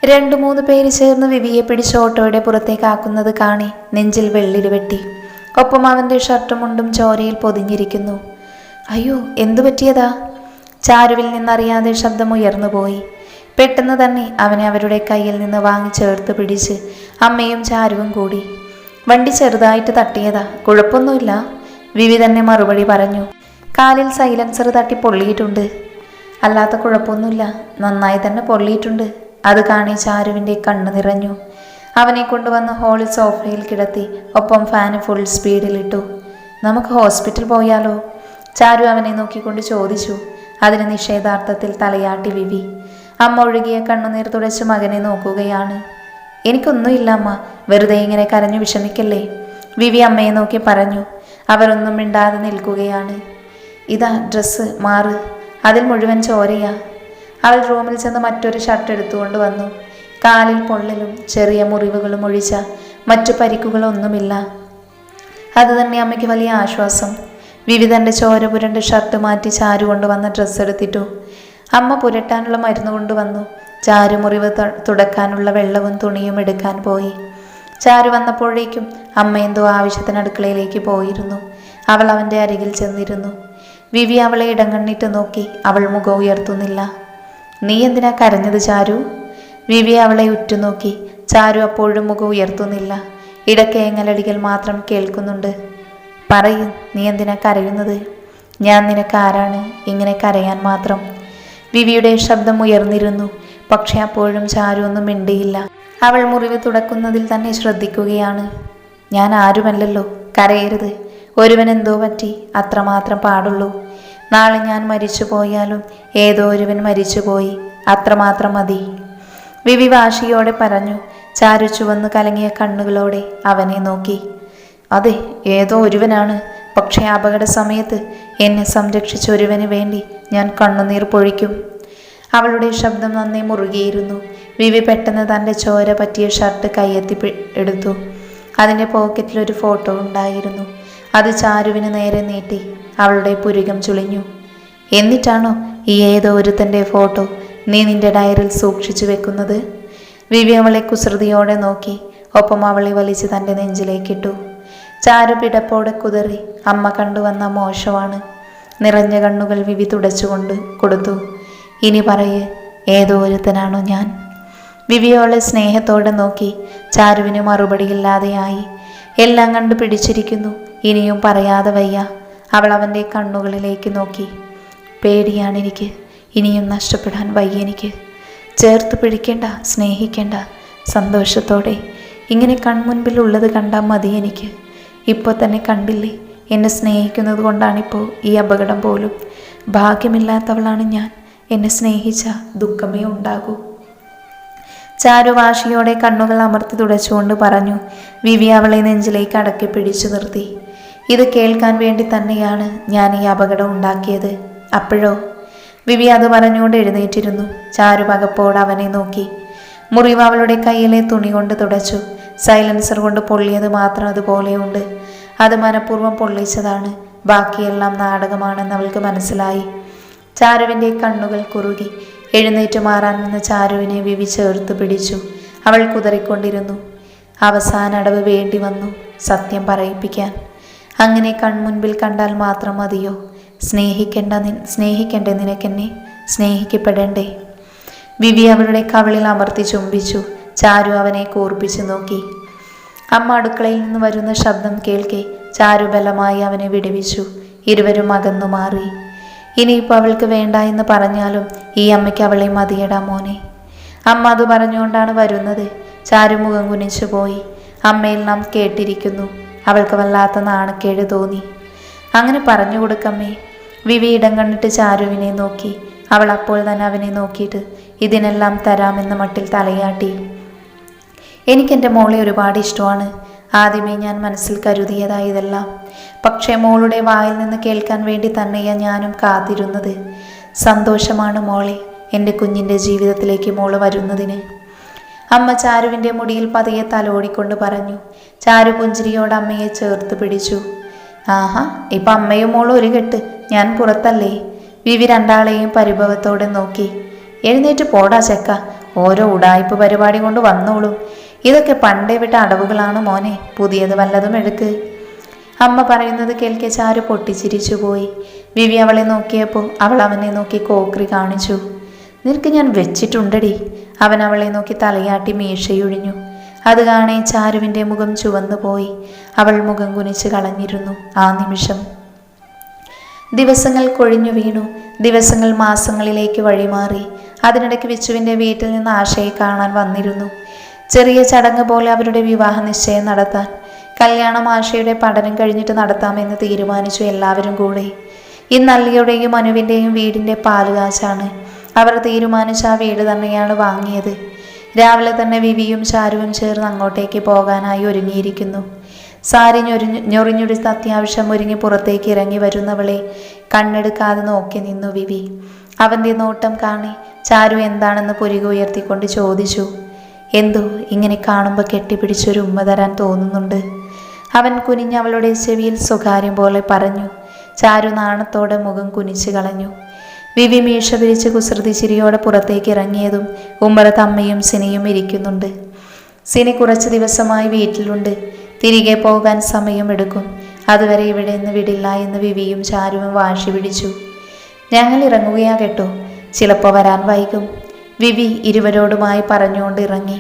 2-3 പേര് ചേർന്ന് വിവിയെ പിടിച്ച് ഓട്ടോയുടെ പുറത്തേക്കാക്കുന്നത് കാണി നെഞ്ചിൽ വെള്ളിരി വെട്ടി. ഒപ്പം അവൻ്റെ ഷർട്ടും മുണ്ടും ചോരയിൽ പൊതിഞ്ഞിരിക്കുന്നു. അയ്യോ, എന്തു പറ്റിയതാ? ചാരുവിൽ നിന്നറിയാതെ ശബ്ദം ഉയർന്നുപോയി. പെട്ടെന്ന് തന്നെ അവനെ അവരുടെ കയ്യിൽ നിന്ന് വാങ്ങി ചേർത്ത് പിടിച്ച് അമ്മയും ചാരുവും കൂടി. വണ്ടി ചെറുതായിട്ട് തട്ടിയതാ, കുഴപ്പമൊന്നുമില്ല, വിവി തന്നെ മറുപടി പറഞ്ഞു. കാലിൽ സൈലൻസർ തട്ടി പൊള്ളിയിട്ടുണ്ട്. അല്ലാത്ത കുഴപ്പമൊന്നുമില്ല, നന്നായി തന്നെ പൊള്ളിയിട്ടുണ്ട്. അത് കാണി ചാരുവിൻ്റെ കണ്ണ് നിറഞ്ഞു. അവനെ കൊണ്ടുവന്ന് ഹോളിൽ സോഫയിൽ കിടത്തി. ഒപ്പം ഫാന് ഫുൾ സ്പീഡിലിട്ടു. നമുക്ക് ഹോസ്പിറ്റൽ പോയാലോ? ചാരു അവനെ നോക്കിക്കൊണ്ട് ചോദിച്ചു. അതിന് നിഷേധാർത്ഥത്തിൽ തലയാട്ടി വിവി. അമ്മ ഒഴുകിയ കണ്ണുനീർ തുടച്ച് മകനെ നോക്കുകയാണ്. എനിക്കൊന്നുമില്ല അമ്മ, വെറുതെ ഇങ്ങനെ കരഞ്ഞു വിഷമിക്കല്ലേ, വിവി അമ്മയെ നോക്കി പറഞ്ഞു. അവരൊന്നും മിണ്ടാതെ നിൽക്കുകയാണ്. ഇതാ ഡ്രസ്സ്, മാറ്, അതിൽ മുഴുവൻ ചോരയാ. അവൾ റൂമിൽ ചെന്ന് മറ്റൊരു ഷർട്ട് എടുത്തുകൊണ്ട് വന്നു. കാലിൽ പൊള്ളലും ചെറിയ മുറിവുകളും ഒഴിച്ച മറ്റു പരിക്കുകളൊന്നുമില്ല. അതുതന്നെ അമ്മയ്ക്ക് വലിയ ആശ്വാസം. വിവി തൻ്റെ ചോര പുരണ്ട ഷർട്ട് മാറ്റി ചാരു കൊണ്ടുവന്ന ഡ്രസ്സ് എടുത്തിട്ടു. അമ്മ പുരട്ടാനുള്ള മരുന്ന് കൊണ്ടുവന്നു. ചാരു മുറിവ് തുടക്കാനുള്ള വെള്ളവും തുണിയും എടുക്കാൻ പോയി. ചാരു വന്നപ്പോഴേക്കും അമ്മ എന്തോ ആവശ്യത്തിന് അടുക്കളയിലേക്ക് പോയിരുന്നു. അവൾ അവൻ്റെ അരികിൽ ചെന്നിരുന്നു. വിവി അവളെ ഇടങ്ങണ്ണിട്ട് നോക്കി. അവൾ മുഖം ഉയർത്തുന്നില്ല. നീ എന്തിനാ കരഞ്ഞത് ചാരു? വിവി അവളെ ഉറ്റുനോക്കി. ചാരു അപ്പോഴും മുഖം ഉയർത്തുന്നില്ല. ഇടക്കേങ്ങലടികൾ മാത്രം കേൾക്കുന്നുണ്ട്. പറയൂ, നീ എന്തിനാ കരയുന്നത്? ഞാൻ നിനക്ക് ആരാണ് ഇങ്ങനെ കരയാൻ മാത്രം? വിവിയുടെ ശബ്ദം ഉയർന്നിരുന്നു. പക്ഷെ അപ്പോഴും ചാരു ഒന്നും മിണ്ടിയില്ല. അവൾ മുറിവ് തുടക്കുന്നതിൽ തന്നെ ശ്രദ്ധിക്കുകയാണ്. ഞാൻ ആരുമല്ലല്ലോ, കരയരുത്. ഒരുവൻ എന്തോ പറ്റി, അത്രമാത്രം പാടുള്ളൂ. നാളെ ഞാൻ മരിച്ചു പോയാലും ഏതോ ഒരുവൻ മരിച്ചുപോയി, അത്രമാത്രം മതി, വിവി വാശിയോടെ പറഞ്ഞു. ചാരു ചുവന്ന് കലങ്ങിയ കണ്ണുകളോടെ അവനെ നോക്കി. അതെ, ഏതോ ഒരുവനാണ്. പക്ഷേ അപകട സമയത്ത് എന്നെ സംരക്ഷിച്ച ഒരുവന് വേണ്ടി ഞാൻ കണ്ണുനീർ പൊഴിക്കും. അവളുടെ ശബ്ദം നന്നേ മുറുകിയിരുന്നു. വിവി പെട്ടെന്ന് തൻ്റെ ചോര പറ്റിയ ഷർട്ട് കയ്യെത്തി എടുത്തു. അതിൻ്റെ പോക്കറ്റിലൊരു ഫോട്ടോ ഉണ്ടായിരുന്നു. അത് ചാരുവിന് നേരെ നീട്ടി. അവളുടെ പുരികം ചുളിഞ്ഞു. എന്നിട്ടാണോ ഈ ഏതോ ഒരുത്തൻ്റെ ഫോട്ടോ നീ നിന്റെ ഡയറിയിൽ സൂക്ഷിച്ചു വെക്കുന്നത്? വിവി അവളെ കുസൃതിയോടെ നോക്കി. ഒപ്പം അവളെ വലിച്ച് തൻ്റെ നെഞ്ചിലേക്കിട്ടു. ചാരു പിടപ്പോടെ കുതറി. അമ്മ കണ്ടുവന്ന മോശമാണ്. നിറഞ്ഞ കണ്ണുകൾ വിവി തുടച്ചുകൊണ്ട് കൊടുത്തു. ഇനി പറയേ, ഏതോ ഒരുത്തനാണോ ഞാൻ? വിവിയോളെ സ്നേഹത്തോടെ നോക്കി. ചാരുവിന് മറുപടിയില്ലാതെയായി. എല്ലാം കണ്ടു പിടിച്ചിരിക്കുന്നു. ഇനിയും പറയാതെ വയ്യ. അവൾ അവൻ്റെ കണ്ണുകളിലേക്ക് നോക്കി. പേടിയാണെനിക്ക്, ഇനിയും നഷ്ടപ്പെടാൻ വയ്യ എനിക്ക്. ചേർത്ത് പിടിക്കേണ്ട, സ്നേഹിക്കേണ്ട, സന്തോഷത്തോടെ ഇങ്ങനെ കൺമുൻപിലുള്ളത് കണ്ടാൽ മതി എനിക്ക്. ഇപ്പോൾ തന്നെ കണ്ടില്ലേ, എന്നെ സ്നേഹിക്കുന്നത് കൊണ്ടാണിപ്പോൾ ഈ അപകടം പോലും. ഭാഗ്യമില്ലാത്തവളാണ് ഞാൻ. എന്നെ സ്നേഹിച്ച ദുഃഖമേ ഉണ്ടാകൂ. ചാരു വാശിയോടെ കണ്ണുകൾ അമർത്തി തുടച്ചുകൊണ്ട് പറഞ്ഞു. വിവി അവളെ നെഞ്ചിലേക്ക് അടക്കി പിടിച്ചു നിർത്തി. ഇത് കേൾക്കാൻ വേണ്ടി തന്നെയാണ് ഞാൻ ഈ അപകടം ഉണ്ടാക്കിയത്. അപ്പോഴോ? വിവി അത് പറഞ്ഞുകൊണ്ട് എഴുന്നേറ്റിരുന്നു. ചാരു പകപ്പോട് അവനെ നോക്കി. മുറിവ് അവളുടെ കയ്യിലെ തുണി കൊണ്ട് തുടച്ചു. സൈലൻസർ കൊണ്ട് പൊള്ളിയത് മാത്രം അതുപോലെയുണ്ട്. അത് മനഃപൂർവ്വം പൊള്ളിച്ചതാണ്. ബാക്കിയെല്ലാം നാടകമാണെന്ന് അവൾക്ക് മനസ്സിലായി. ചാരുവിൻ്റെ കണ്ണുകൾ കുറുകി. എഴുന്നേറ്റ് മാറാൻ നിന്ന് ചാരുവിനെ വിവി ചേർത്ത് പിടിച്ചു. അവൾ കുതറിക്കൊണ്ടിരുന്നു. അവസാന അടവ് വേണ്ടി വന്നു സത്യം പറയിപ്പിക്കാൻ. അങ്ങനെ കൺമുൻപിൽ കണ്ടാൽ മാത്രം മതിയോ? സ്നേഹിക്കണ്ടേ നിനക്കെന്നെ? സ്നേഹിക്കപ്പെടണ്ടേ? വിവി അവളുടെ കവിളിൽ അമർത്തി ചുംബിച്ചു. ചാരു അവനെ കൂർപ്പിച്ചു നോക്കി. അമ്മ അടുക്കളയിൽ നിന്ന് വരുന്ന ശബ്ദം കേൾക്കെ ചാരു ബലമായി അവനെ വിടുവിച്ചു. ഇരുവരും അകന്നു മാറി. ഇനിയിപ്പോൾ അവൾക്ക് വേണ്ട എന്ന് പറഞ്ഞാലും ഈ അമ്മയ്ക്ക് അവളെ മതിയടാ മോനെ. അമ്മ അത് പറഞ്ഞുകൊണ്ടാണ് വരുന്നത്. ചാരു മുഖം കുനിച്ചു പോയി. അമ്മയെല്ലാം കേട്ടിരിക്കുന്നു. അവൾക്ക് വല്ലാത്ത നാണക്കേട് തോന്നി. അങ്ങനെ പറഞ്ഞു കൊടുക്കമ്മേ. വിവി ഇടം കണ്ടിട്ട് ചാരുവിനെ നോക്കി. അവൾ അപ്പോൾ തന്നെ അവനെ നോക്കിയിട്ട് ഇതിനെല്ലാം തരാമെന്ന മട്ടിൽ തലയാട്ടി. എനിക്കെൻ്റെ മോളെ ഒരുപാട് ഇഷ്ടമാണ്. ആദ്യമേ ഞാൻ മനസ്സിൽ കരുതിയതായി ഇതെല്ലാം. പക്ഷേ മോളുടെ വായിൽ നിന്ന് കേൾക്കാൻ വേണ്ടി തന്നെയാണ് ഞാനും കാത്തിരുന്നത്. സന്തോഷമാണ് മോളെ, എൻ്റെ കുഞ്ഞിൻ്റെ ജീവിതത്തിലേക്ക് മോള് വരുന്നതിന്. അമ്മ ചാരുവിൻ്റെ മുടിയിൽ പതിയെ തലോടിക്കൊണ്ട് പറഞ്ഞു. ചാരു പുഞ്ചിരിയോട് അമ്മയെ ചേർത്ത് പിടിച്ചു. ആഹാ, ഇപ്പം അമ്മയും മോളും ഒരു കെട്ട്, ഞാൻ പുറത്തല്ലേ? വിവി രണ്ടാളെയും പരിഭവത്തോടെ നോക്കി. എഴുന്നേറ്റ് പോടാ ചെക്ക, ഓരോ ഉടായ്പ് പരിപാടി കൊണ്ട് വന്നോളൂ. ഇതൊക്കെ പണ്ടേ വിട്ട അടവുകളാണ് മോനെ, പുതിയത് വല്ലതും എടുക്ക്. അമ്മ പറയുന്നത് കേൾക്കെ ചാരു പൊട്ടിച്ചിരിച്ചു പോയി. വിവി അവളെ നോക്കിയപ്പോൾ അവൾ അവനെ നോക്കി കോക്രി കാണിച്ചു. നിനക്ക് ഞാൻ വെച്ചിട്ടുണ്ടടി. അവൻ അവളെ നോക്കി തലയാട്ടി മീശയൊഴിഞ്ഞു. അത് കാണേ ചാരുവിൻ്റെ മുഖം ചുവന്നു പോയി. അവൾ മുഖം കുനിച്ച് കളഞ്ഞിരുന്നു ആ നിമിഷം. ദിവസങ്ങൾ കൊഴിഞ്ഞു വീണു. ദിവസങ്ങൾ മാസങ്ങളിലേക്ക് വഴിമാറി. അതിനിടയ്ക്ക് വിച്ചുവിൻ്റെ വീട്ടിൽ നിന്ന് ആശയെ കാണാൻ വന്നിരുന്നു. ചെറിയ ചടങ്ങ് പോലെ അവരുടെ വിവാഹ നിശ്ചയം നടത്താൻ. കല്യാണം ആശയുടെ പഠനം കഴിഞ്ഞിട്ട് നടത്താമെന്ന് തീരുമാനിച്ചു എല്ലാവരും കൂടെ. ഇന്ന് അല്ലിയുടെയും മനുവിൻ്റെയും വീടിൻ്റെ പാലുകാച്ചാണ്. അവർ തീരുമാനിച്ച ആ വീട് തന്നെയാണ് വാങ്ങിയത്. രാവിലെ തന്നെ വിവിയും ചാരുവും ചേർന്ന് അങ്ങോട്ടേക്ക് പോകാനായി ഒരുങ്ങിയിരിക്കുന്നു. സാരി ഞൊറിഞ്ഞൊടിച്ച് അത്യാവശ്യം ഒരുങ്ങി പുറത്തേക്ക് ഇറങ്ങി വരുന്നവളെ കണ്ണെടുക്കാതെ നോക്കി നിന്നു വിവി. അവൻ്റെ നോട്ടം കാണി ചാരു എന്താണെന്ന് പുരിക ഉയർത്തിക്കൊണ്ട് ചോദിച്ചു. എന്തോ ഇങ്ങനെ കാണുമ്പോൾ കെട്ടിപ്പിടിച്ചൊരു ഉമ്മ തരാൻ തോന്നുന്നുണ്ട്. അവൻ കുനിഞ്ഞ് അവളുടെ ചെവിയിൽ സ്വകാര്യം പോലെ പറഞ്ഞു. ചാരു നാണത്തോടെ മുഖം കുനിച്ചു കളഞ്ഞു. വിവി മീശ പിരിച്ച് കുസൃതി ചിരിയോടെ പുറത്തേക്ക് ഇറങ്ങിയതും ഉമ്മറത്ത് അമ്മയും സിനിയും ഇരിക്കുന്നുണ്ട്. സിനി കുറച്ച് ദിവസമായി വീട്ടിലുണ്ട്. തിരികെ പോകാൻ സമയമെടുക്കും. അതുവരെ ഇവിടെ നിന്ന് വിടില്ല എന്ന് വിവിയും ചാരുവും വാശി പിടിച്ചു. ഞങ്ങൾ ഇറങ്ങുകയാ കേട്ടോ, ചിലപ്പോൾ വരാൻ വൈകും. വിവി ഇരുവരോടുമായി പറഞ്ഞുകൊണ്ട് ഇറങ്ങി.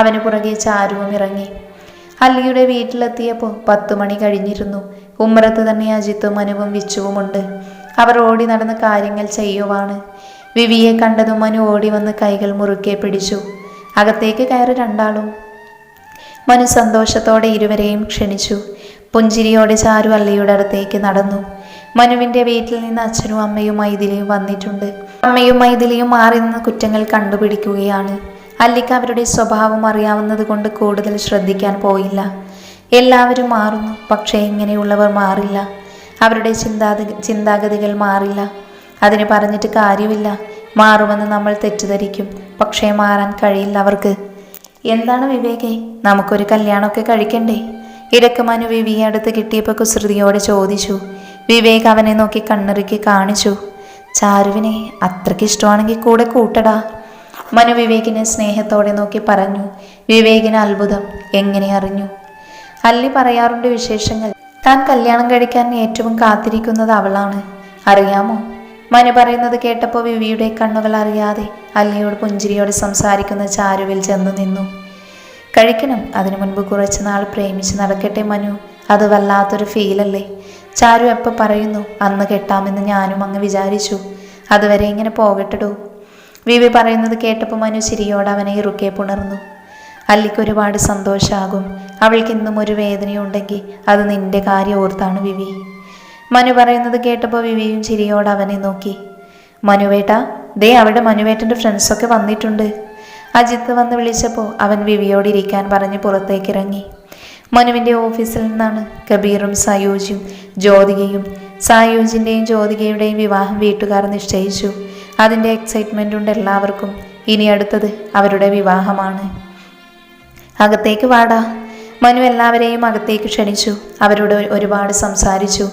അവന് പുറകെ ചാരുവും ഇറങ്ങി. അല്ലിയുടെ വീട്ടിലെത്തിയപ്പോൾ 10 മണി കഴിഞ്ഞിരുന്നു. ഉമ്മറത്ത് തന്നെ അജിത്തും മനുവും വിച്ചുവുമുണ്ട്. അവർ ഓടി നടന്ന് കാര്യങ്ങൾ ചെയ്യുവാണ്. വിവിയെ കണ്ടതും മനു ഓടി വന്ന് കൈകൾ മുറുക്കെ പിടിച്ചു. അകത്തേക്ക് കയറി രണ്ടാളും. മനു സന്തോഷത്തോടെ ഇരുവരെയും ക്ഷണിച്ചു. പുഞ്ചിരിയോടെ ചാരു അല്ലിയുടെ അടുത്തേക്ക് നടന്നു. മനുവിൻ്റെ വീട്ടിൽ നിന്ന് അച്ഛനും അമ്മയും മൈഥിലിയും വന്നിട്ടുണ്ട്. അമ്മയും മൈഥിലിയും മാറി നിന്ന് കുറ്റങ്ങൾ കണ്ടുപിടിക്കുകയാണ്. അല്ലിക്ക് അവരുടെ സ്വഭാവം അറിയാവുന്നത് കൊണ്ട് കൂടുതൽ ശ്രദ്ധിക്കാൻ പോയില്ല. എല്ലാവരും മാറുന്നു, പക്ഷേ ഇങ്ങനെയുള്ളവർ മാറില്ല. അവരുടെ ചിന്താഗതികൾ മാറില്ല. അതിന് പറഞ്ഞിട്ട് കാര്യമില്ല. മാറുമെന്ന് നമ്മൾ തെറ്റിദ്ധരിക്കും, പക്ഷേ മാറാൻ കഴിയില്ല അവർക്ക്. എന്താണ് വിവേകേ, നമുക്കൊരു കല്യാണമൊക്കെ കഴിക്കണ്ടേ? ഇടയ്ക്ക് മനു വിവിയെ അടുത്ത് കിട്ടിയപ്പോൾ കുസൃതിയോടെ ചോദിച്ചു. വിവേക് അവനെ നോക്കി കണ്ണിറുക്കി കാണിച്ചു. ചാരുവിനെ അത്രയ്ക്ക് ഇഷ്ടമാണെങ്കിൽ കൂടെ കൂട്ടടാ. മനു വിവേകിനെ സ്നേഹത്തോടെ നോക്കി പറഞ്ഞു. വിവേകിന് അത്ഭുതം. എങ്ങനെ അറിഞ്ഞു? അല്ലി പറയാറുണ്ട് വിശേഷങ്ങൾ. താൻ കല്യാണം കഴിക്കാൻ ഏറ്റവും കാത്തിരിക്കുന്നത് അവളാണ്. അറിയാമോ? മനു പറയുന്നത് കേട്ടപ്പോൾ വിവിയുടെ കണ്ണുകൾ അറിയാതെ അല്ലിയോട് പുഞ്ചിരിയോടെ സംസാരിക്കുന്ന ചാരുവിൽ ചെന്നു നിന്നു. കഴിക്കണം, അതിനു മുൻപ് കുറച്ച് നാൾ പ്രേമിച്ച് നടക്കട്ടെ മനു. അത് വല്ലാത്തൊരു ഫീലല്ലേ? ചാരു എപ്പോൾ പറയുന്നു അന്ന് കെട്ടാമെന്ന് ഞാനും അങ്ങ് വിചാരിച്ചു. അതുവരെ ഇങ്ങനെ പോകട്ടെടോ. വിവി പറയുന്നത് കേട്ടപ്പോൾ മനു ചിരിയോടെ അവനെ ഇറുക്കെ പുണർന്നു. അല്ലിക്ക് ഒരുപാട് സന്തോഷമാകും. അവൾക്ക് ഇന്നും ഒരു വേദനയുണ്ടെങ്കിൽ അത് നിന്റെ കാര്യം ഓർത്താണ് വിവി. മനു പറയുന്നത് കേട്ടപ്പോൾ വിവിയും ചിരിയോടെ അവനെ നോക്കി. മനുവേട്ടാ, ദേ അവിടെ മനുവേട്ടൻ്റെ ഫ്രണ്ട്സൊക്കെ വന്നിട്ടുണ്ട്. അജിത്ത് വന്ന് വിളിച്ചപ്പോൾ അവൻ വിവിയോട് ഇരിക്കാൻ പറഞ്ഞ് പുറത്തേക്ക് ഇറങ്ങി. മനുവിൻ്റെ ഓഫീസിൽ നിന്നാണ് കബീറും സായൂജും ജ്യോതികയും. സായൂജിൻ്റെയും ജ്യോതികയുടെയും വിവാഹം വീട്ടുകാർ നിശ്ചയിച്ചു. അതിൻ്റെ എക്സൈറ്റ്മെൻ്റ് ഉണ്ട് എല്ലാവർക്കും. ഇനി അടുത്തത് അവരുടെ വിവാഹമാണ്. അകത്തേക്ക് വാടാ. മനു എല്ലാവരെയും അകത്തേക്ക് ക്ഷണിച്ചു. അവരോട് ഒരുപാട് സംസാരിച്ചു.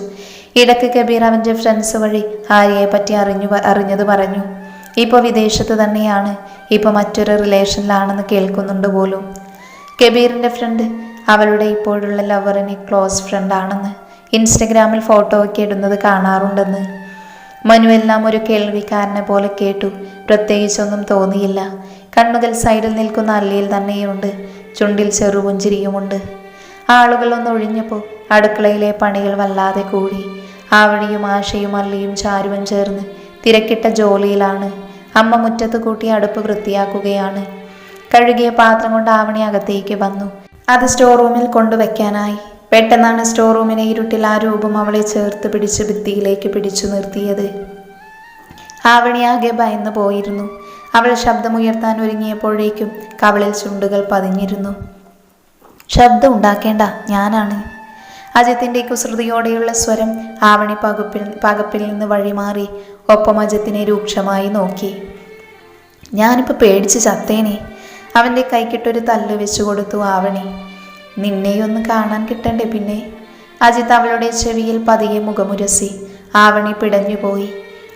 ഇടയ്ക്ക് കബീർ അവൻ്റെ ഫ്രണ്ട്സ് വഴി ആര്യയെ പറ്റി അറിഞ്ഞത് പറഞ്ഞു. ഇപ്പോൾ വിദേശത്ത് തന്നെയാണ്. ഇപ്പോൾ മറ്റൊരു റിലേഷനിലാണെന്ന് കേൾക്കുന്നുണ്ട് പോലും. കബീറിൻ്റെ ഫ്രണ്ട് അവളുടെ ഇപ്പോഴുള്ള ലവറിന് ക്ലോസ് ഫ്രണ്ടാണെന്ന് ഇൻസ്റ്റഗ്രാമിൽ ഫോട്ടോ ഒക്കെ ഇടുന്നത് കാണാറുണ്ടെന്ന്. മനു എല്ലാം ഒരു കേൾവിക്കാരനെ പോലെ കേട്ടു. പ്രത്യേകിച്ചൊന്നും തോന്നിയില്ല. കണ്ണുകൾ സൈഡിൽ നിൽക്കുന്ന അല്ലിയിൽ തന്നെയുണ്ട്. ചുണ്ടിൽ ചെറുപുഞ്ചിരിയുമുണ്ട്. ആളുകളൊന്ന് ഒഴിഞ്ഞപ്പോൾ അടുക്കളയിലെ പണികൾ വല്ലാതെ കൂടി. ആവണിയും ആശയും അല്ലിയും ചാരുവും ചേർന്ന് തിരക്കിട്ട ജോലിയിലാണ്. അമ്മ മുറ്റത്ത് കൂട്ടി അടുപ്പ് വൃത്തിയാക്കുകയാണ്. കഴുകിയ പാത്രം കൊണ്ട് ആവണി അകത്തേക്ക് വന്നു. അത് സ്റ്റോർ റൂമിൽ കൊണ്ടുവയ്ക്കാനായി. പെട്ടെന്നാണ് സ്റ്റോർ റൂമിനെ ഇരുട്ടിൽ ആ രൂപം അവളെ ചേർത്ത് പിടിച്ച് ഭിത്തിയിലേക്ക് പിടിച്ചു നിർത്തിയത്. ആവണി ആകെ ഭയന്നു പോയിരുന്നു. അവൾ ശബ്ദമുയർത്താൻ ഒരുങ്ങിയപ്പോഴേക്കും കവളിൽ ചുണ്ടുകൾ പതിഞ്ഞിരുന്നു. ശബ്ദം ഉണ്ടാക്കേണ്ട, ഞാനാണ്. അജിത്തിൻ്റെ കുസൃതിയോടെയുള്ള സ്വരം ആവണി പകപ്പിൽ നിന്ന് വഴിമാറി. ഒപ്പം അജിത്തിനെ രൂക്ഷമായി നോക്കി. ഞാനിപ്പോൾ പേടിച്ച് ചത്തേനെ. അവൻ്റെ കൈക്കിട്ടൊരു തല്ല് വെച്ചു കൊടുത്തു ആവണി. നിന്നെയൊന്ന് കാണാൻ കിട്ടണ്ടേ പിന്നെ? അജിത്ത് അവളുടെ ചെവിയിൽ പതിയെ മുഖമുരസി. ആവണി പിടഞ്ഞുപോയി.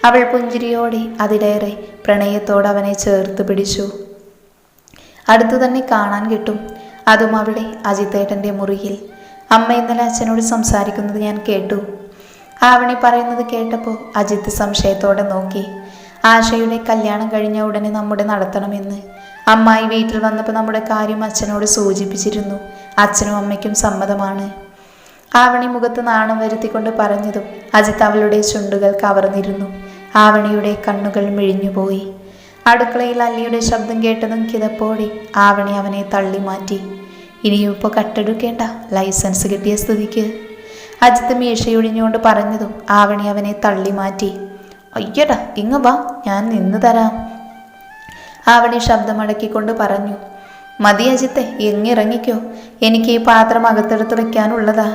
അവൾ പുഞ്ചിരിയോടെ അതിലേറെ പ്രണയത്തോടെ അവനെ ചേർത്ത് പിടിച്ചു. അടുത്തു തന്നെ കാണാൻ കിട്ടും. അതും അവിടെ അജിത്തേട്ടൻ്റെ മുറിയിൽ. അമ്മ ഇന്നലെ അച്ഛനോട് സംസാരിക്കുന്നത് ഞാൻ കേട്ടു. ആവണി പറയുന്നത് കേട്ടപ്പോൾ അജിത്ത് സംശയത്തോടെ നോക്കി. ആശയുടെ കല്യാണം കഴിഞ്ഞ ഉടനെ നമ്മുടെ നടത്തണമെന്ന് അമ്മായി വീട്ടിൽ വന്നപ്പോൾ നമ്മുടെ കാര്യം അച്ഛനോട് സൂചിപ്പിച്ചിരുന്നു. അച്ഛനും അമ്മയ്ക്കും സമ്മതമാണ്. ആവണി മുഖത്ത് നാണം വരുത്തിക്കൊണ്ട് പറഞ്ഞതും അജിത്ത് അവളുടെ ചുണ്ടുകൾ കവർന്നിരുന്നു. ആവണിയുടെ കണ്ണുകൾ മിഴിഞ്ഞുപോയി. അടുക്കളയിൽ അല്ലിയുടെ ശബ്ദം കേട്ടതും കിതപ്പോടെ ആവണി അവനെ തള്ളി മാറ്റി. ഇനിയും ഇപ്പോൾ കട്ടെടുക്കേണ്ട, ലൈസൻസ് കിട്ടിയ സ്ഥിതിക്ക്. അജിത്ത് മീശയൊഴിഞ്ഞുകൊണ്ട് പറഞ്ഞതും ആവണി അവനെ തള്ളി മാറ്റി. അയ്യടാ, ഇങ്ങ് വാ, ഞാൻ നിന്ന് തരാം. ആവണി ശബ്ദമടക്കിക്കൊണ്ട് പറഞ്ഞു. മതി അജിത്തെ, എങ്ങിറങ്ങിക്കോ, എനിക്ക് ഈ പാത്രം അകത്തെടുത്ത് വെക്കാനുള്ളതാ.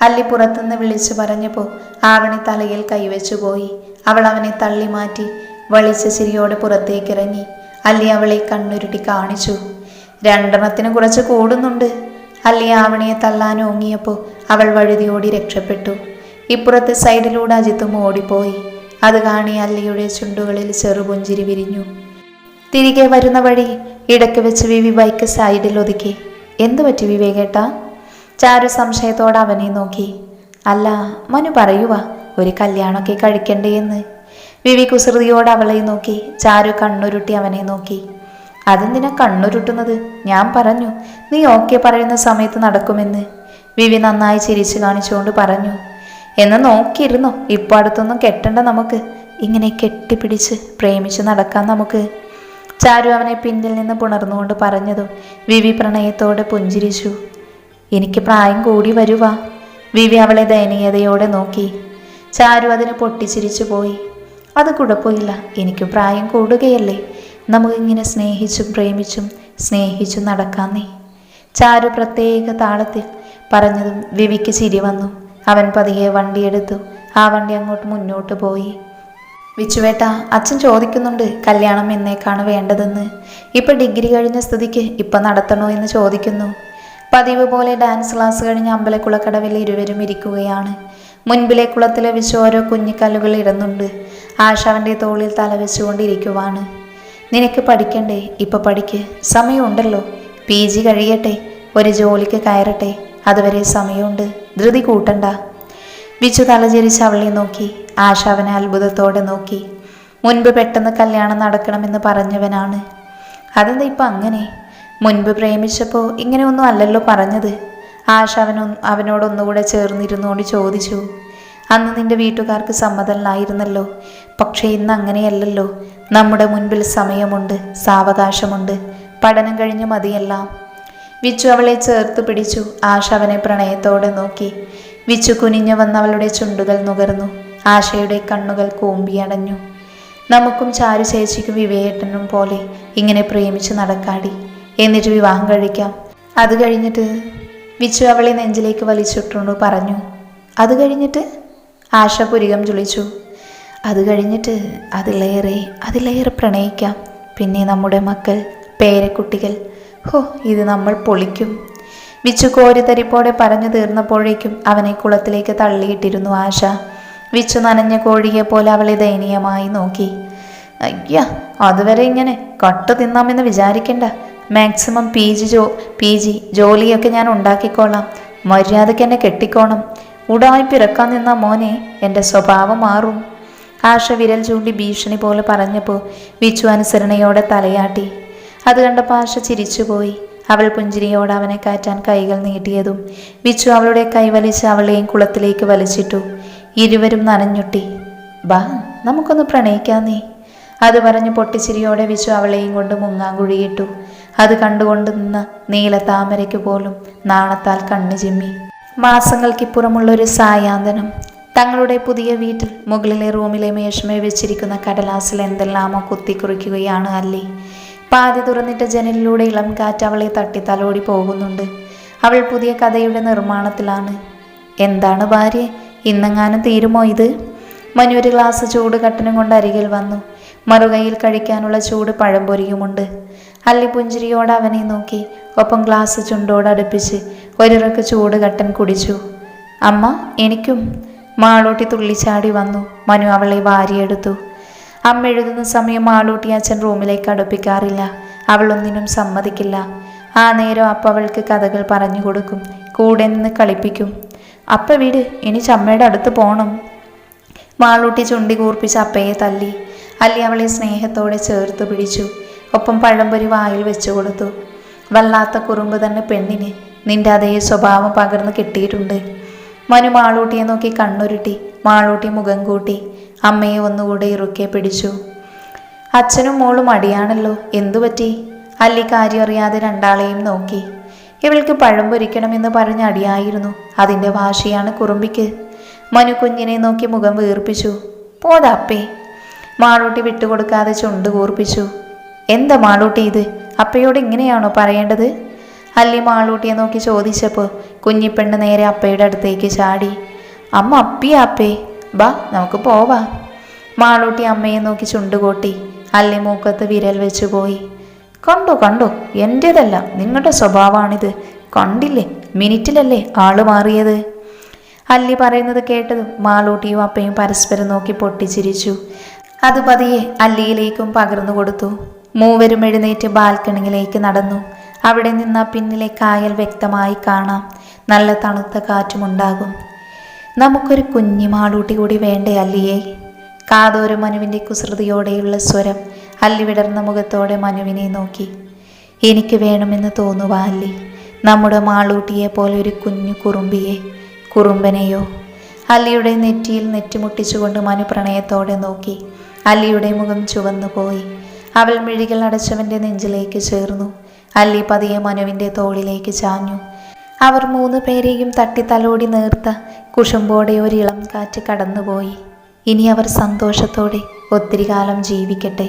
അല്ലി പുറത്തുനിന്ന് വിളിച്ചു പറഞ്ഞപ്പോൾ ആവണി തലയിൽ കൈവച്ചു പോയി. അവൾ അവനെ തള്ളി മാറ്റി വളിച്ച ചിരിയോടെ പുറത്തേക്കിറങ്ങി. അല്ലി അവളെ കണ്ണുരുട്ടി കാണിച്ചു. രണ്ടെണ്ണത്തിന് കുറച്ച് കൂടുന്നുണ്ട്. അല്ലി ആവണിയെ തള്ളാൻ ഓങ്ങിയപ്പോൾ അവൾ വഴുതിയോടി രക്ഷപ്പെട്ടു. ഇപ്പുറത്തെ സൈഡിലൂടെ അജിത്തും ഓടിപ്പോയി. അത് കാണി അല്ലിയുടെ ചുണ്ടുകളിൽ ചെറുപുഞ്ചിരി വിരിഞ്ഞു. തിരികെ വരുന്ന വഴി ഇടയ്ക്ക് വെച്ച് വിവി ബൈക്ക് സൈഡിൽ ഒതുക്കി. എന്തു പറ്റി വിവേകേട്ടാ? ചാരു സംശയത്തോടെ അവനെ നോക്കി. അല്ല, മനു പറയുക, ഒരു കല്യാണമൊക്കെ കഴിക്കണ്ടേ എന്ന്. വിവി കുസൃതിയോടെ അവളെ നോക്കി. ചാരു കണ്ണുരുട്ടി അവനെ നോക്കി. അതെന്തിനാ കണ്ണുരുട്ടുന്നത്? ഞാൻ പറഞ്ഞു, നീ ഓക്കെ പറയുന്ന സമയത്ത് നടക്കുമെന്ന്. വിവി നന്നായി ചിരിച്ചു കാണിച്ചുകൊണ്ട് പറഞ്ഞു. എന്ന് നോക്കിയിരുന്നോ, ഇപ്പോൾ അടുത്തൊന്നും കെട്ടണ്ട നമുക്ക്. ഇങ്ങനെ കെട്ടിപ്പിടിച്ച് പ്രേമിച്ച് നടക്കാം നമുക്ക്. ചാരു അവനെ പിന്നിൽ നിന്ന് പുണർന്നുകൊണ്ട് പറഞ്ഞതും വിവി പ്രണയത്തോടെ പുഞ്ചിരിച്ചു. എനിക്ക് പ്രായം കൂടി വരുവാ. വിവി അവളെ ദയനീയതയോടെ നോക്കി. ചാരു അതിന് പൊട്ടിച്ചിരിച്ചു പോയി. അത് കുഴപ്പമില്ല, എനിക്ക് പ്രായം കൂടുകയല്ലേ, നമുക്കിങ്ങനെ സ്നേഹിച്ചും പ്രേമിച്ചും സ്നേഹിച്ചും നടക്കാന്നേ. ചാരു പ്രത്യേക താളത്തിൽ പറഞ്ഞതും വിവിക്ക് ചിരി വന്നു. അവൻ പതിയെ വണ്ടിയെടുത്തു. ആ വണ്ടി അങ്ങോട്ട് മുന്നോട്ട് പോയി. വിച്ചുവേട്ട, അച്ഛൻ ചോദിക്കുന്നുണ്ട് കല്യാണം എന്നേക്കാണ് വേണ്ടതെന്ന്. ഇപ്പം ഡിഗ്രി കഴിഞ്ഞ സ്ഥിതിക്ക് ഇപ്പം നടത്തണോ എന്ന് ചോദിക്കുന്നു. പതിവ് പോലെ ഡാൻസ് ക്ലാസ് കഴിഞ്ഞ് അമ്പലക്കുളക്കടവിൽ ഇരുവരും ഇരിക്കുകയാണ്. മുൻപിലെ കുളത്തിലെ വിച്ച് ഓരോ കുഞ്ഞിക്കല്ലുകൾ ഇടുന്നുണ്ട്. ആശ അവൻ്റെ തോളിൽ തലവെച്ചുകൊണ്ടിരിക്കുവാണ്. നിനക്ക് പഠിക്കണ്ടേ? ഇപ്പം പഠിക്ക്, സമയമുണ്ടല്ലോ. PG കഴിയട്ടെ, ഒരു ജോലിക്ക് കയറട്ടെ, അതുവരെ സമയമുണ്ട്, ധൃതി കൂട്ടണ്ട. വിച്ചു തലചെരിച്ച് അവളെ നോക്കി. ആശ അവനെ അത്ഭുതത്തോടെ നോക്കി. മുൻപ് പെട്ടെന്ന് കല്യാണം നടക്കണമെന്ന് പറഞ്ഞവനാണ്. അതെന്താ ഇപ്പം അങ്ങനെ? മുൻപ് പ്രേമിച്ചപ്പോൾ ഇങ്ങനെ ഒന്നും അല്ലല്ലോ പറഞ്ഞത്. ആശ അവനോടൊന്നുകൂടെ ചേർന്നിരുന്നുകൊണ്ട് ചോദിച്ചു. അന്ന് നിന്റെ വീട്ടുകാർക്ക് സമ്മതമല്ലായിരുന്നല്ലോ. പക്ഷേ ഇന്ന് അങ്ങനെയല്ലല്ലോ. നമ്മുടെ മുൻപിൽ സമയമുണ്ട്, സാവകാശമുണ്ട്. പഠനം കഴിഞ്ഞ് മതിയെല്ലാം. വിച്ചു അവളെ ചേർത്ത് പിടിച്ചു. ആശ അവനെ പ്രണയത്തോടെ നോക്കി. വിച്ചു കുനിഞ്ഞു വന്നവളുടെ ചുണ്ടുകൾ നുകർന്നു. ആശയുടെ കണ്ണുകൾ കൂമ്പിയടഞ്ഞു. നമുക്കും ചാരു ചേച്ചിക്കും വിവേകേട്ടനും പോലെ ഇങ്ങനെ പ്രേമിച്ച് നടക്കാടി, എന്നിട്ട് വിവാഹം കഴിക്കാം. അത് കഴിഞ്ഞിട്ട് വിച്ചു അവളെ നെഞ്ചിലേക്ക് വലിച്ചിട്ടുണ്ടു പറഞ്ഞു. അത് കഴിഞ്ഞിട്ട്? ആശ പുരികം ചുളിച്ചു. അത് കഴിഞ്ഞിട്ട് അതിലേറെ പ്രണയിക്കാം. പിന്നെ നമ്മുടെ മക്കൾ, പേരക്കുട്ടികൾ. ഹോ, ഇത് നമ്മൾ പൊളിക്കും. വിച്ചു കോരിത്തരിപ്പോടെ പറഞ്ഞു തീർന്നപ്പോഴേക്കും അവനെ കുളത്തിലേക്ക് തള്ളിയിട്ടിരുന്നു ആശ. വിച്ചു നനഞ്ഞ കോഴിയെ പോലെ അവളെ ദയനീയമായി നോക്കി. അയ്യ, അതുവരെ ഇങ്ങനെ കട്ട് തിന്നാമെന്ന് വിചാരിക്കണ്ട. മാക്സിമം PG ജോലിയൊക്കെ ഞാൻ ഉണ്ടാക്കിക്കോളാം. മര്യാദയ്ക്ക് എന്നെ കെട്ടിക്കോണം. ഉടായി പിറക്കാൻ നിന്ന മോനെ എൻ്റെ സ്വഭാവം മാറും. ആശ വിരൽ ചൂണ്ടി ഭീഷണി പോലെ പറഞ്ഞപ്പോൾ വിച്ചു അനുസരണയോടെ തലയാട്ടി. അത് കണ്ടപ്പോൾ ആശ ചിരിച്ചുപോയി. അവൾ പുഞ്ചിരിയോടെ അവനെ കാറ്റാൻ കൈകൾ നീട്ടിയതും വിച്ചു അവളുടെ കൈ വലിച്ച് അവളെയും കുളത്തിലേക്ക് വലിച്ചിട്ടു. ഇരുവരും നനഞ്ഞൊട്ടി. ബാ, നമുക്കൊന്ന് പ്രണയിക്കാന്നേ. അത് പറഞ്ഞ് പൊട്ടിച്ചിരിയോടെ വിച്ചു അവളെയും കൊണ്ട് മുങ്ങാങ്കുഴിയിട്ടു. അത് കണ്ടുകൊണ്ട് നിന്ന നീല താമരയ്ക്ക് പോലും നാണത്താൽ കണ്ണു ചിമ്മി. മാസങ്ങൾക്കിപ്പുറമുള്ളൊരു സായാന്തനം. തങ്ങളുടെ പുതിയ വീട്ടിൽ മുകളിലെ റൂമിലെ മേശമേ വെച്ചിരിക്കുന്ന കടലാസിൽ എന്തെല്ലാമോ കുത്തിക്കുറിക്കുകയാണ് അല്ലി. പാതി തുറന്നിട്ട ജനലിലൂടെ ഇളം കാറ്റ് അവളെ തട്ടി തലോടി പോകുന്നുണ്ട്. അവൾ പുതിയ കഥയുടെ നിർമ്മാണത്തിലാണ്. എന്താണ് ഭാര്യ, ഇന്നെങ്ങാനും തീരുമോ ഇത്? മനു ഒരു ഗ്ലാസ് ചൂട് കട്ടനും കൊണ്ട് അരികിൽ വന്നു. മറുകയിൽ കഴിക്കാനുള്ള ചൂട് പഴംപൊരിയുമുണ്ട്. അല്ലി പുഞ്ചിരിയോടെ അവനെ നോക്കി. ഒപ്പം ഗ്ലാസ് ചുണ്ടോടടുപ്പിച്ച് ഒരിറക്ക് ചൂട് കട്ടൻ കുടിച്ചു. അമ്മ, എനിക്കും. മാളൂട്ടി തുള്ളിച്ചാടി വന്നു. മനു അവളെ വാരിയെടുത്തു. അമ്മ എഴുതുന്ന സമയം മാളൂട്ടി അച്ഛൻ റൂമിലേക്ക് അടുപ്പിക്കാറില്ല. അവൾ ഒന്നിനും സമ്മതിക്കില്ല. ആ നേരം അപ്പ അവൾക്ക് കഥകൾ പറഞ്ഞു കൊടുക്കും, കൂടെ നിന്ന് കളിപ്പിക്കും. അപ്പ വീട്, ഇനി ചമ്മയുടെ അടുത്ത് പോണം. മാളൂട്ടി ചുണ്ടി കൂർപ്പിച്ച് അപ്പയെ തല്ലി. അല്ലി അവളെ സ്നേഹത്തോടെ ചേർത്ത് പിടിച്ചു. ഒപ്പം പഴംപൊരി വായിൽ വെച്ചു കൊടുത്തു. വല്ലാത്ത കുറുമ്പ് തന്നെ പെണ്ണിന്, നിന്റെ അതേ സ്വഭാവം പകർന്ന് കിട്ടിയിട്ടുണ്ട്. മനു മാളൂട്ടിയെ നോക്കി കണ്ണുരുട്ടി. മാളൂട്ടി മുഖം കൂട്ടി അമ്മയെ ഒന്നുകൂടെ ഇറുക്കെ പിടിച്ചു. അച്ഛനും മോളും അടിയാണല്ലോ, എന്തു പറ്റി? അല്ലി കാര്യം അറിയാതെ രണ്ടാളെയും നോക്കി. ഇവൾക്ക് പഴം പൊരിക്കണമെന്ന് പറഞ്ഞ് അടിയായിരുന്നു, അതിൻ്റെ വാശിയാണ് കുറുമ്പിക്ക്. മനു കുഞ്ഞിനെ നോക്കി മുഖം വീർപ്പിച്ചു. പോതാപ്പേ. മാളൂട്ടി വിട്ടുകൊടുക്കാതെ ചുണ്ട് കൂർപ്പിച്ചു. എന്താ മാളൂട്ടി ഇത്? അപ്പയോട് ഇങ്ങനെയാണോ പറയേണ്ടത്? അല്ലി മാളൂട്ടിയെ നോക്കി ചോദിച്ചപ്പോൾ കുഞ്ഞിപ്പെണ്ണ് നേരെ അപ്പയുടെ അടുത്തേക്ക് ചാടി. അമ്മ അപ്പിയാ അപ്പേ, ബാ നമുക്ക് പോവാ. മാളൂട്ടി അമ്മയെ നോക്കി ചുണ്ടുകൂട്ടി. അല്ലി മൂക്കത്ത് വിരൽ വെച്ചു പോയി. കണ്ടോ കണ്ടോ, എൻ്റേതല്ല, നിങ്ങളുടെ സ്വഭാവമാണിത്. കണ്ടില്ലേ, മിനിറ്റിലല്ലേ ആള് മാറിയത്? അല്ലി പറയുന്നത് കേട്ടതും മാളൂട്ടിയും അപ്പയും പരസ്പരം നോക്കി പൊട്ടിച്ചിരിച്ചു. അത് പതിയെ അല്ലിയിലേക്കും പകർന്നു കൊടുത്തു. മൂവരും എഴുന്നേറ്റ് ബാൽക്കണിയിലേക്ക് നടന്നു. അവിടെ നിന്ന പിന്നിലെ കായൽ വ്യക്തമായി കാണാം. നല്ല തണുത്ത കാറ്റുമുണ്ടാകും. നമുക്കൊരു കുഞ്ഞി മാളൂട്ടി കൂടി വേണ്ടേ അല്ലിയെ? കാതോരം മനുവിൻ്റെ കുസൃതിയോടെയുള്ള സ്വരം. അല്ലി വിടർന്ന മുഖത്തോടെ മനുവിനെ നോക്കി. എനിക്ക് വേണമെന്ന് തോന്നുവാ അല്ലി, നമ്മുടെ മാളൂട്ടിയെ പോലെ ഒരു കുഞ്ഞു കുറുമ്പിയെ. കുറുമ്പനെയോ? അല്ലിയുടെ നെറ്റിയിൽ നെറ്റിമുട്ടിച്ചുകൊണ്ട് മനു പ്രണയത്തോടെ നോക്കി. അല്ലിയുടെ മുഖം ചുവന്നു പോയി. അവൾ മിഴികൾ അടച്ചവൻ്റെ നെഞ്ചിലേക്ക് ചേർന്നു. അല്ലി പതിയെ മനുവിൻ്റെ തോളിലേക്ക് ചാഞ്ഞു. അവർ 3 പേരെയും തട്ടിത്തലോടി നേർത്ത കുശുമ്പോടെ ഒരിളം കാറ്റ് കടന്നുപോയി. ഇനി അവർ സന്തോഷത്തോടെ ഒത്തിരി കാലം ജീവിക്കട്ടെ.